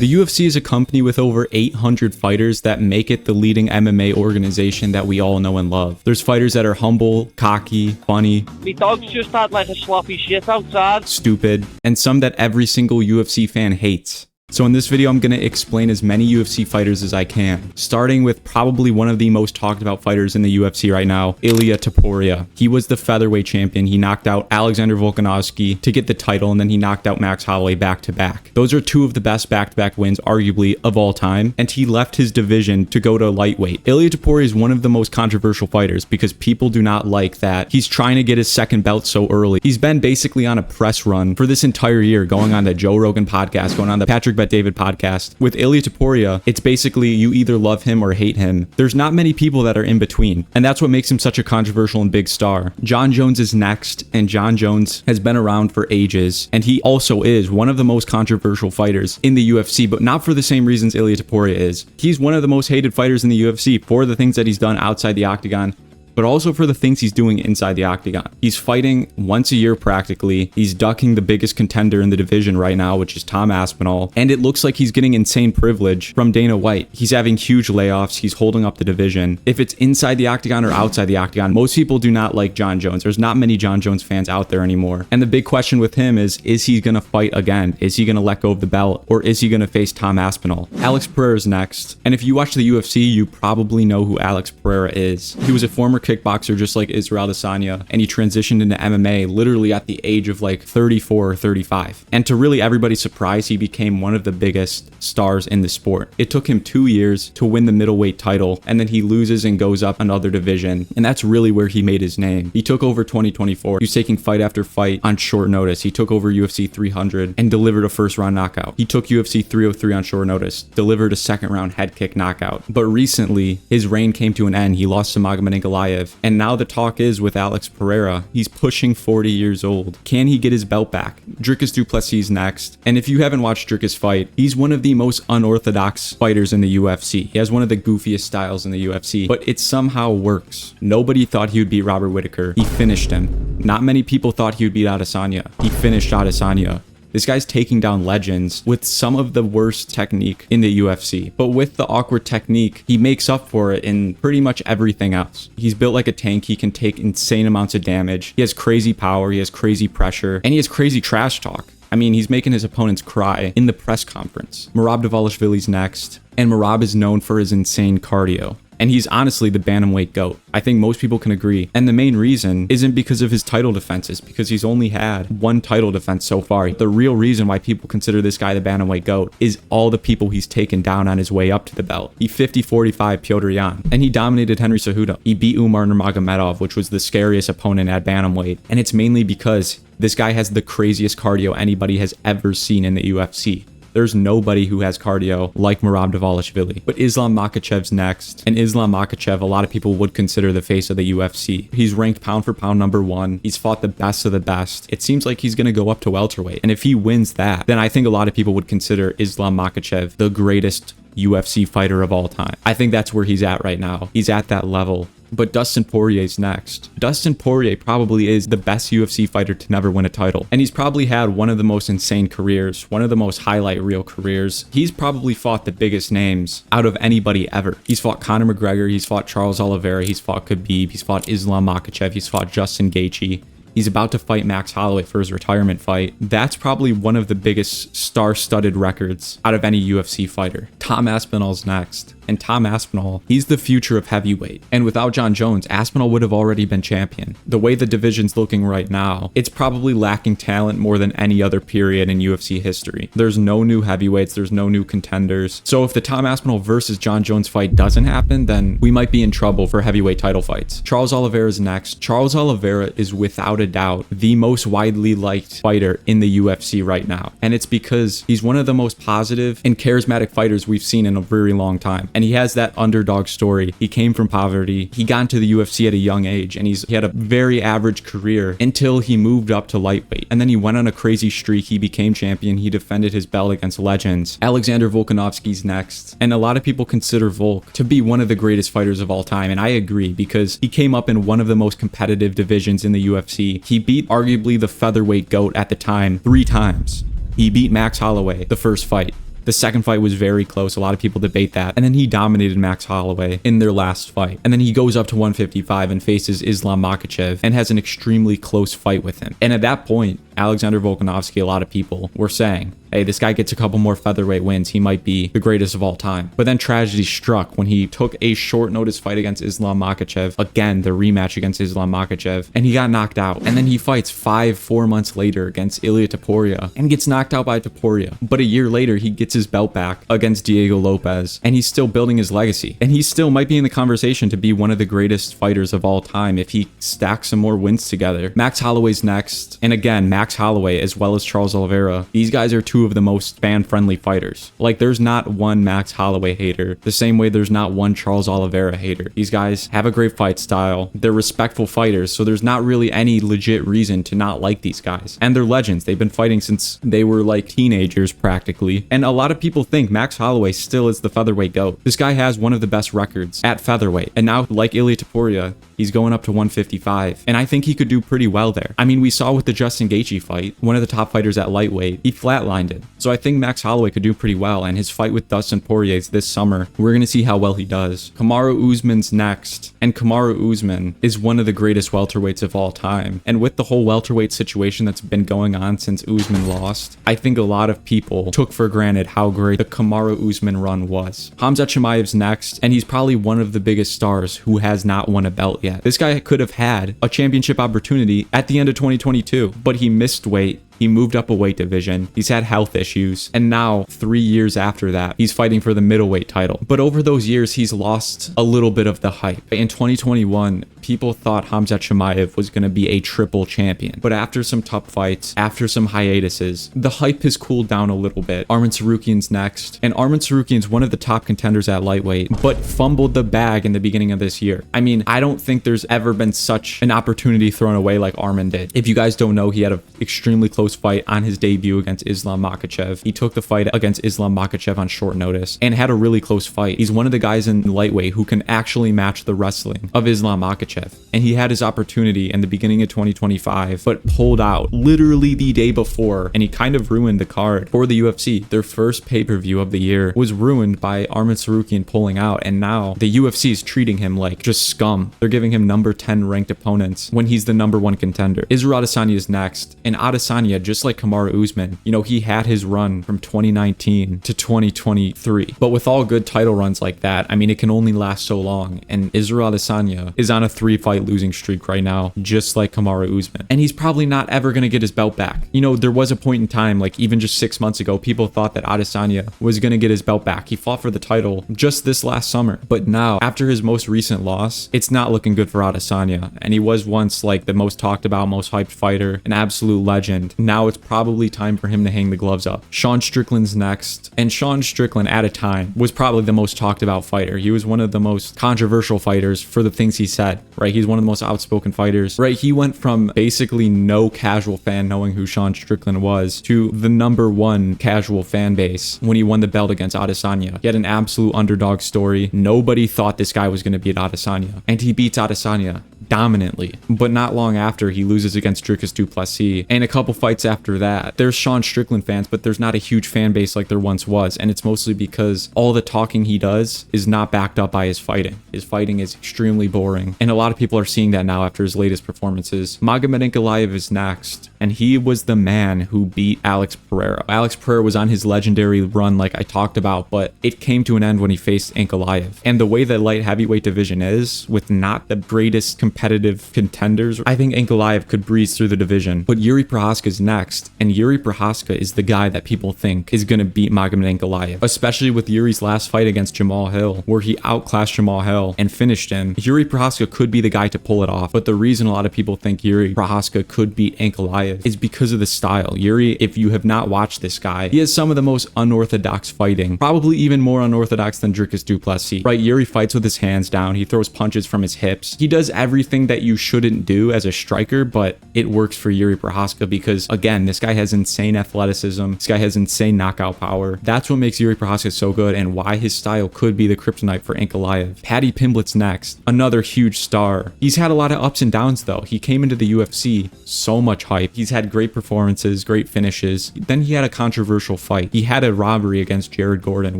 The UFC is a company with over 800 fighters that make it the leading MMA organization that we all know and love. There's fighters that are humble, cocky, funny, My dog's just had like a sloppy shit outside, stupid, and some that every single UFC fan hates. So in this video, I'm going to explain as many UFC fighters as I can, starting with probably one of the most talked about fighters in the UFC right now, Ilia Topuria. He was the featherweight champion. He knocked out Alexander Volkanovski to get the title, and then he knocked out Max Holloway back-to-back. Those are two of the best back-to-back wins, arguably, of all time, and he left his division to go to lightweight. Ilia Topuria is one of the most controversial fighters because people do not like that he's trying to get his second belt so early. He's been basically on a press run for this entire year, going on the Joe Rogan podcast, going on the Patrick David podcast. With Ilia Topuria, it's basically you either love him or hate him. There's not many people that are in between, and that's what makes him such a controversial and big star. Jon Jones is next, and Jon Jones has been around for ages, and he also is one of the most controversial fighters in the UFC, but not for the same reasons Ilia Topuria is. He's one of the most hated fighters in the UFC for the things that he's done outside the octagon, but also for the things he's doing inside the octagon. He's fighting once a year practically. He's ducking the biggest contender in the division right now, which is Tom Aspinall, and it looks like he's getting insane privilege from Dana White. He's having huge layoffs. He's holding up the division. If it's inside the octagon or outside the octagon, most people do not like Jon Jones. There's not many Jon Jones fans out there anymore. And the big question with him is he gonna fight again? Is he gonna let go of the belt, or is he gonna face Tom Aspinall? Alex Pereira is next, and if you watch the UFC, you probably know who Alex Pereira is. He was a former kickboxer just like Israel Adesanya, and he transitioned into MMA literally at the age of like 34 or 35. And to really everybody's surprise, he became one of the biggest stars in the sport. It took him 2 years to win the middleweight title, and then he loses and goes up another division, and that's really where he made his name. He took over 2024. He was taking fight after fight on short notice. He took over UFC 300 and delivered a first round knockout. He took UFC 303 on short notice, delivered a second round head kick knockout. But recently, his reign came to an end. He lost to Magomed Ankalaev, and now the talk is with Alex Pereira. He's pushing 40 years old. Can he get his belt back? Dricus du Plessis next. And if you haven't watched Dricus fight, he's one of the most unorthodox fighters in the UFC. He has one of the goofiest styles in the UFC, but it somehow works. Nobody thought he would beat Robert Whittaker. He finished him. Not many people thought he would beat Adesanya. He finished Adesanya. This guy's taking down legends with some of the worst technique in the UFC. But with the awkward technique, he makes up for it in pretty much everything else. He's built like a tank. He can take insane amounts of damage. He has crazy power. He has crazy pressure. And he has crazy trash talk. I mean, he's making his opponents cry in the press conference. Merab Dvalishvili's next. And Merab is known for his insane cardio. And he's honestly the bantamweight GOAT. I think most people can agree. And the main reason isn't because of his title defenses, because he's only had one title defense so far. The real reason why people consider this guy the bantamweight GOAT is all the people he's taken down on his way up to the belt. He 50-45 Piotr Jan, and he dominated Henry Cejudo. He beat Umar Nurmagomedov, which was the scariest opponent at bantamweight. And it's mainly because this guy has the craziest cardio anybody has ever seen in the UFC. There's nobody who has cardio like Merab Dvalishvili. But Islam Makhachev's next. And Islam Makhachev, a lot of people would consider the face of the UFC. He's ranked pound for pound #1. He's fought the best of the best. It seems like he's going to go up to welterweight. And if he wins that, then I think a lot of people would consider Islam Makhachev the greatest UFC fighter of all time. I think that's where he's at right now. He's at that level. But Dustin Poirier's next. Dustin Poirier probably is the best UFC fighter to never win a title. And he's probably had one of the most insane careers, one of the most highlight reel careers. He's probably fought the biggest names out of anybody ever. He's fought Conor McGregor, he's fought Charles Oliveira, he's fought Khabib, he's fought Islam Makhachev, he's fought Justin Gaethje. He's about to fight Max Holloway for his retirement fight. That's probably one of the biggest star-studded records out of any UFC fighter. Tom Aspinall's next. And Tom Aspinall, he's the future of heavyweight. And without Jon Jones, Aspinall would have already been champion. The way the division's looking right now, it's probably lacking talent more than any other period in UFC history. There's no new heavyweights, there's no new contenders. So if the Tom Aspinall versus Jon Jones fight doesn't happen, then we might be in trouble for heavyweight title fights. Charles Oliveira's next. Charles Oliveira is without a doubt the most widely liked fighter in the UFC right now. And it's because he's one of the most positive and charismatic fighters we've seen in a very long time. And he has that underdog story. He came from poverty. He got into the UFC at a young age, and he had a very average career until he moved up to lightweight. And then he went on a crazy streak. He became champion. He defended his belt against legends. Alexander Volkanovski's next. And a lot of people consider Volk to be one of the greatest fighters of all time. And I agree, because he came up in one of the most competitive divisions in the UFC. He beat arguably the featherweight GOAT at the time 3 times. He beat Max Holloway the first fight. The second fight was very close. A lot of people debate that. And then he dominated Max Holloway in their last fight. And then he goes up to 155 and faces Islam Makhachev and has an extremely close fight with him. And at that point, Alexander Volkanovski, a lot of people were saying, hey, this guy gets a couple more featherweight wins, he might be the greatest of all time. But then tragedy struck when he took a short notice fight against Islam Makhachev, again, the rematch against Islam Makhachev, and he got knocked out. And then he fights 4 months later against Ilia Topuria and gets knocked out by Topuria. But a year later, he gets his belt back against Diego Lopez, and he's still building his legacy. And he still might be in the conversation to be one of the greatest fighters of all time if he stacks some more wins together. Max Holloway's next, and again, Max Holloway as well as Charles Oliveira, these guys are two of the most fan-friendly fighters. Like, there's not one Max Holloway hater, the same way there's not one Charles Oliveira hater. These guys have a great fight style, they're respectful fighters, so there's not really any legit reason to not like these guys. And they're legends. They've been fighting since they were like teenagers practically. And a lot of people think Max Holloway still is the featherweight GOAT. This guy has one of the best records at featherweight. And now, like Ilia Topuria, he's going up to 155. And I think he could do pretty well there. I mean, we saw with the Justin Gaethje fight, one of the top fighters at lightweight, he flatlined it. So I think Max Holloway could do pretty well. And his fight with Dustin Poirier this summer, we're going to see how well he does. Kamaru Usman's next. And Kamaru Usman is one of the greatest welterweights of all time. And with the whole welterweight situation that's been going on since Usman lost, I think a lot of people took for granted how great the Kamaru Usman run was. Khamzat Chimaev's next, and he's probably one of the biggest stars who has not won a belt yet. This guy could have had a championship opportunity at the end of 2022, but he missed weight. He moved up a weight division. He's had health issues. And now, 3 years after that, he's fighting for the middleweight title. But over those years, he's lost a little bit of the hype. In 2021, people thought Khamzat Chimaev was going to be a triple champion. But after some tough fights, after some hiatuses, the hype has cooled down a little bit. Arman Tsarukyan's next. And Arman Tsarukyan's one of the top contenders at lightweight, but fumbled the bag in the beginning of this year. I mean, I don't think there's ever been such an opportunity thrown away like Arman did. If you guys don't know, he had an extremely close fight on his debut against Islam Makhachev. He took the fight against Islam Makhachev on short notice and had a really close fight. He's one of the guys in lightweight who can actually match the wrestling of Islam Makhachev. And he had his opportunity in the beginning of 2025, but pulled out literally the day before, and he kind of ruined the card for the UFC. Their first pay-per-view of the year was ruined by Arman Tsarukyan pulling out, and now the UFC is treating him like just scum. They're giving him number 10 ranked opponents when he's the number 1 contender. Israel Adesanya is next, and Adesanya, just like Kamaru Usman, you know, he had his run from 2019 to 2023. But with all good title runs like that, I mean, it can only last so long. And Israel Adesanya is on a 3-fight losing streak right now, just like Kamaru Usman. And he's probably not ever going to get his belt back. You know, there was a point in time, like even just 6 months ago, people thought that Adesanya was going to get his belt back. He fought for the title just this last summer. But now, after his most recent loss, it's not looking good for Adesanya. And he was once like the most talked about, most hyped fighter, an absolute legend. Now it's probably time for him to hang the gloves up. Sean Strickland's next. And Sean Strickland, at a time, was probably the most talked about fighter. He was one of the most controversial fighters for the things he said, right? He's one of the most outspoken fighters, right? He went from basically no casual fan knowing who Sean Strickland was to the number 1 casual fan base when he won the belt against Adesanya. He had an absolute underdog story. Nobody thought this guy was going to beat Adesanya, and he beats Adesanya dominantly. But not long after, he loses against Dricus du Plessis, and a couple fights after that, there's Sean Strickland fans, but there's not a huge fan base like there once was, and it's mostly because all the talking he does is not backed up by his fighting. His fighting is extremely boring, and a lot of people are seeing that now after his latest performances. Magomed Ankalaev is next, and he was the man who beat Alex Pereira. Alex Pereira was on his legendary run like I talked about, but it came to an end when he faced Ankalaev. And the way the light heavyweight division is, with not the greatest competitive contenders, I think Ankalaev could breeze through the division. But Yuri Prochazka is next, and Yuri Prochazka is the guy that people think is going to beat Magomed Ankalaev, especially with Yuri's last fight against Jamal Hill, where he outclassed Jamal Hill and finished him. Yuri Prochazka could be the guy to pull it off, but the reason a lot of people think Yuri Prochazka could beat Ankalaev is because of the style. Yuri, if you have not watched this guy, he has some of the most unorthodox fighting, probably even more unorthodox than Dricus du Plessis, right? Yuri fights with his hands down. He throws punches from his hips. He does everything everything that you shouldn't do as a striker, but it works for Yuri Prochazka because, again, this guy has insane athleticism. This guy has insane knockout power. That's what makes Yuri Prochazka so good and why his style could be the kryptonite for Ankalaev. Paddy Pimblett's next. Another huge star. He's had a lot of ups and downs though. He came into the UFC, so much hype. He's had great performances, great finishes. Then he had a controversial fight. He had a robbery against Jared Gordon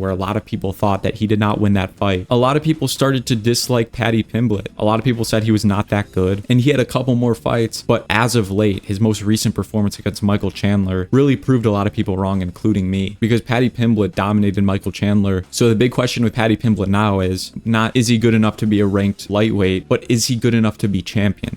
where a lot of people thought that he did not win that fight. A lot of people started to dislike Paddy Pimblett. A lot of people said he was not that good, and he had a couple more fights, but as of late, his most recent performance against Michael Chandler really proved a lot of people wrong, including me, because Paddy Pimblett dominated Michael Chandler. So the big question with Paddy Pimblett now is not, is he good enough to be a ranked lightweight, but is he good enough to be champion?